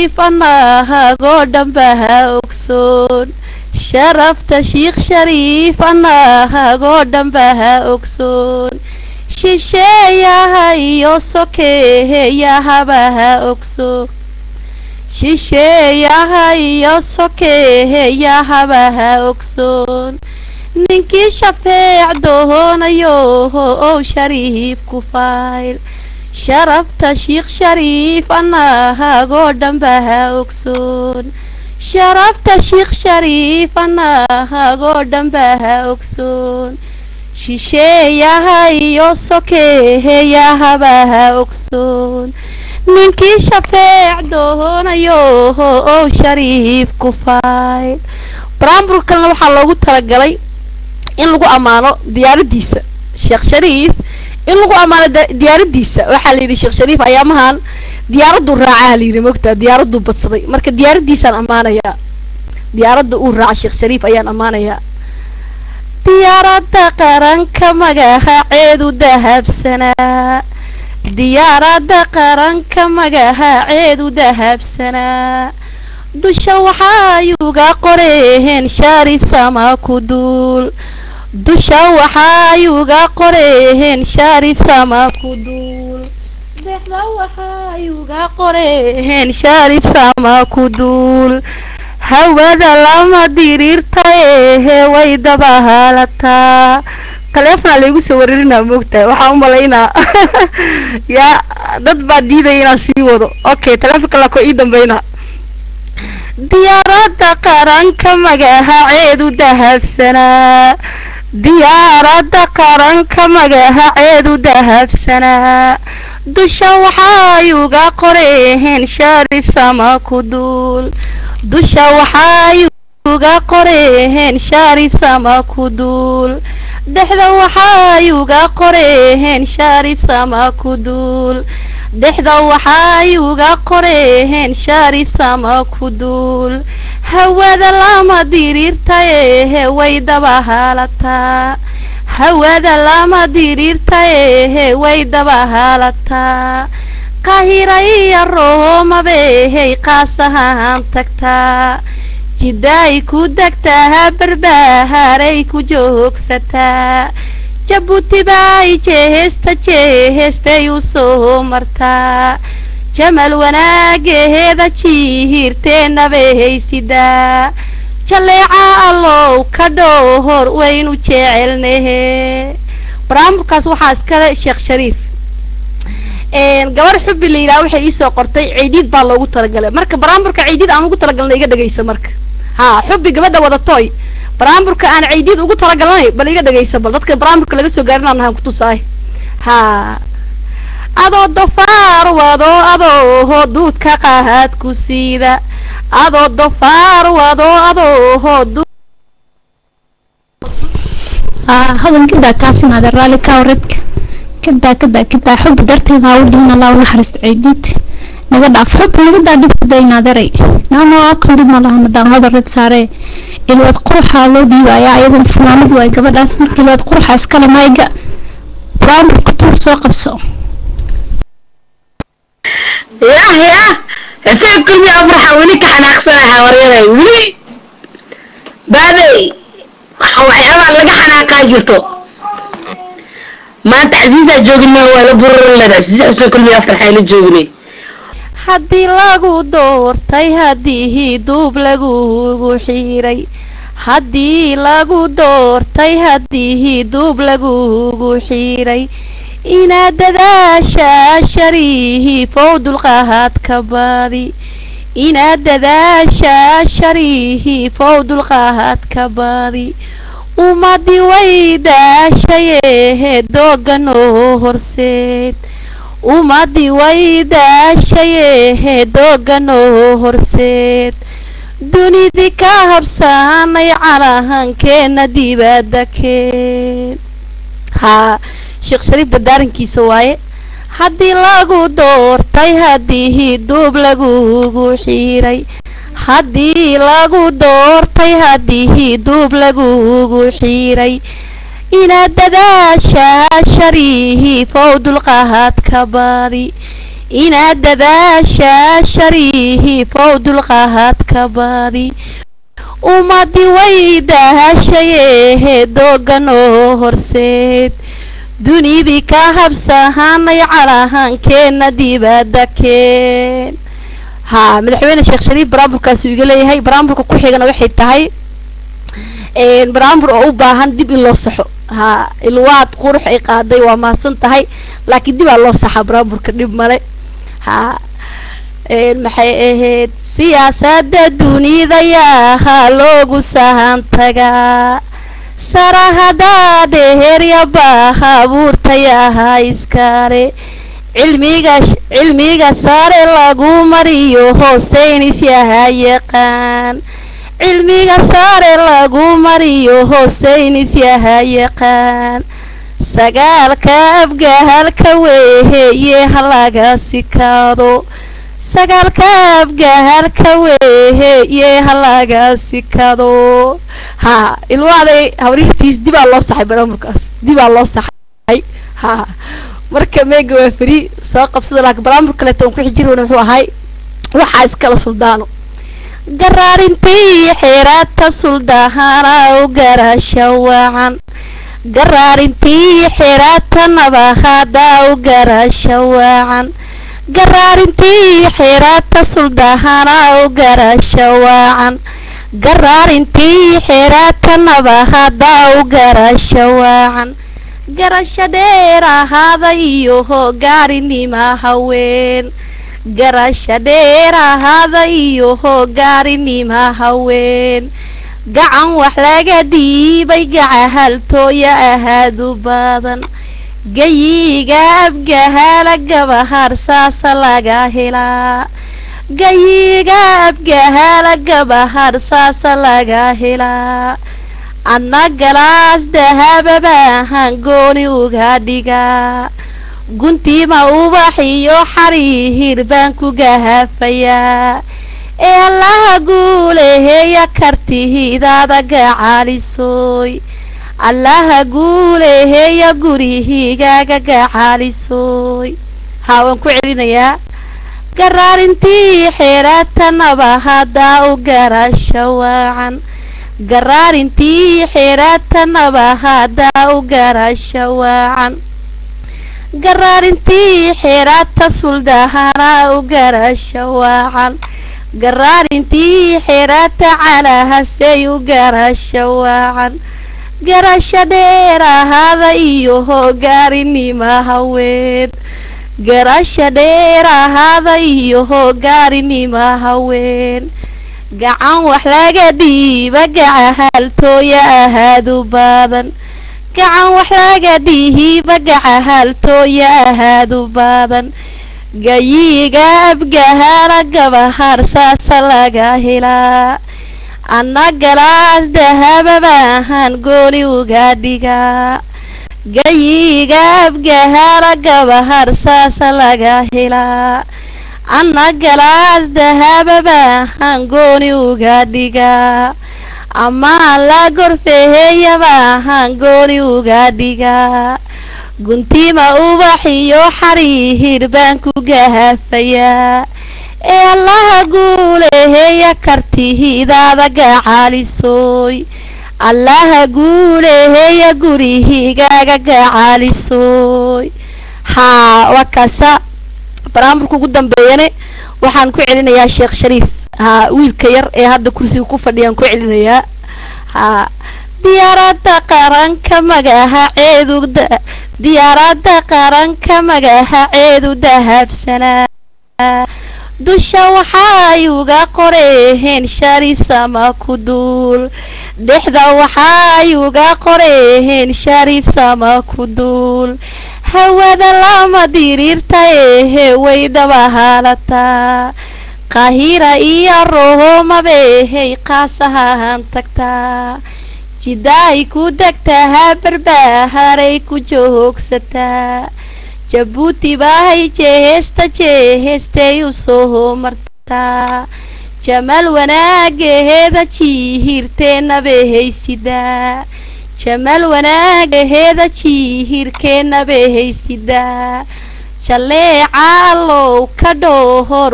أنا قدام بها أكسون شرفت شيخ شريف أنا قدام بها أكسون شيشيا هايو سوكي يا هبها أكسون شيشيا هايو سوكي يا هبها أكسون ننكي شفيع دهون يوهو شريف كفايل شرفت شيخ شريف أنا قدام بها أكسون شرفت شيخ شريف أنا قدام بها أكسون شيشيا هايو سوكي يا هبها أكسون ننكي شفيع دهون يوهو شريف كفايل برامبر كلنا waxaa loogu talagalay in lagu amaano diyaaradiisa Sheikh Shariif in lagu amaano diyaaradiisa waxa la yiri Sheikh Shariif ayaamahan diyaaradu raacay liiri mogta diyaaradu badsaday marka diyaaradiisan amaanaya diyaarada uu raac Sheikh Shariif ayaan amaanaya diyaaradda qaranka magaceedu dahabsana diyaaradda qaranka magaceedu dahabsana dusha waxaa yuga qoreen Shariif sama ku duul dusha waxaa yuga qoreen Shariif sama ku duul dexda waxaa yuga qoreen Shariif sama ku duul hawada lama diriirtay way dabahalata telefoon lagu soo wareerina moogtaa waxa u maleynaa ya dad baa diiday inaan sii wado okay telefoonka la ko ii dambeeyna diyaaradda qaranka magaceedu dahabsana diyaaradda qaranka magaceedu dahabsana dusha waxaa yuga qoreen Shariif sama ku duul dusha waxaa yuga qoreen Shariif sama ku duul dexda waxaa yuga qoreen Shariif sama ku duul dexda waxaa yuga qoreen Shariif sama ku duul hawada lama diriirtay way dabahalata hawada lama diriirtay way dabahalata Qahira iyo Roma bay qaasahan tagtaa jiday ku degtaa barbaaray ku joogsataa Jabuuti bay jeestay u soo martaa jamal wanaageeda jiirteena bay sidaa jaleeca allow ka dhowr waynu jecelnahay barnaamijkaas waxaa iskale Sheikh Shariif gabar xubbi leeyahay waxay ii soo qortay ciidid baa loogu talagalay marka barnaamijka ciidid aan ugu talagalnay iga dhageyso marka xubbi gabadha wadatoy barnaamijka aan ciidid ugu talagalnay bal iga dhageyso bal dadka barnaamijka laga soo gaarinaan ku tusaay adoo dofaar wado adoo duudka qaad ku siida adoo dofaar wado adoo هذا كده كاسم هذا الرالي كاورتك كده حب درتي غاودين الله ونحرس عيديت نقدر حب نقدر دفدينا دري نعم أكبر من الله مدام هذا الرد ساري الواد قرحة لو دي ويا أيضا فلان دواي قبل أسمر الواد قرحة اسكال ما يجا برام كتور سوق بسو يا هتاكل يا أفرح وليك حناقصها وريري ولي بابي waxay aad laga xanaaqaa jirto maanta Aziza joogna wala burlada soo kulmiya farxayna joognay haddii lagu doortay haddii duub lagu xiiray haddii lagu doortay haddii duub lagu xiiray inaad dadaasha Shariif oo dulqaad ka baadi inaad dadaasha Shariif oo dulqaad ka baadi umadi waydaashay doogan oo horseed umadi waydaashay doogan oo horseed dunidii ka habsaanay calahankeena dibadda keen Sheikh Shariif dadaarankiisa waaye haddii lagu doortay haddii duub lagu xiiray haddii lagu doortay haddii duub lagu xiiray inaad dadaasha Shariif oo dulqaad ka baadi inaad dadaashaa Shariif oo dulqaad ka badi ummadii way dahashaye doogan oo horseed dunidii ka habsahanay calahankeena dibadda keen ها مدحوينه شيخ شريف برامبركاas uu iga leeyahay baraamburka ku xigana waxay tahay baraambur oo u baahan dib in loo saxo ha ilwaad qurux ay qaaday waa maasan tahay laakiin dib loo saxa baraamburka dib male ha maxay ahayd siyaasadda dunida yaa loogu sahan taga sarahada dheerya baabuurtaya iskare cilmiga sare lagu mariyo hooseynis yahay yaqaan cilmiga sare lagu mariyo hooseynis yahay yaqaan sagaalka abgahalka weeye halaga sikado sagaalka abgahalka weeye halaga sikado ha ilwaaday hawristiis dib loo saxay baraamurkaas dib loo saxay ha marka meega waa free soo qabsada laakiin baraamur kale toon ku xijirona wuxuu ahay waxa iskala suldaano garaarintii xeerata suldaana oo garasha wacan garaarintii xeerata nabahada oo garasha wacan garaarintii xeerata suldaana oo garasha wacan garaarintii xeerata nabahada oo garasha wacan garasha dheer ahaada iyo hogaarinima haween garasha dheer ahaada iyo hogaarinima haween gacan wax laga diibay gacahaltooya ahaadu badan gayiga abgahala gabahar saasa laga helaa gayiga abgahala gabahar saasa laga helaa anna galaas dahaba baahan gooni uga dhigaa guntima ubax iyo xariir baan ku gahafayaa ee allaha guuleheeya kartihidaada gacaalisooy allaha guuleheeya gurihigaaga gacaalisooy haa waan ku celinayaa garaarintii xeerata nabahada u garasha wacan garaarintii xeerata nabahada u garasha wacan garaarintii xeerata suldahana u garasha wacan garaarintii xeerata calahasay u garasha wacan garasha dheer ahaada iyo hogaarinima haween garasha dheer ahaada iyo hogaarinima haween gacan wax laga dhiiba gacahaltooya ahaadu badan gacan wax laga dhiiba gacahaltooya ahaadu badan gayiga abgahala gabahar saasa laga helaa anna galaas dahaba baahan gooni uga dhigaa gayiga abgahala gabahar saasa laga helaa anna galaas dahaba baahan gooni uga dhigaa ama la gorfeeya baahan gooni uga dhigaa guntima ubax iyo xariir baan ku gahafayaa ee allaha guuleheeya kartihidaada gacaalisooy allaha guuleheeya gurihigaaga gacaalisooy haa waa kaasa baraamburka ugu dambeeyane waxaan ku celinayaa Sheekh Shariif ha wiilka yar ee hadda kursiga ku fadhiyaan ku celinayaa ha diyaaradda qaranka magaceedu diyaaradda qaranka magaceedu dahabsanaa dusha waxay uga qoreen Shariif sama ku duul dhexda waxay uga qoreen Shariif sama ku duul hawada lama diriirtay way dabahalataa qahira iyo rooma behay qaasahan tagtaa jidaay ku degtaa barbaharay ku joogsataa jabuuti bahay jeestay u soo martaa jamal wanaageeda jiihirteena behaysidaa jamal wanaageeda jiihirkeena behaysidaa jaleeca low ka dhowhor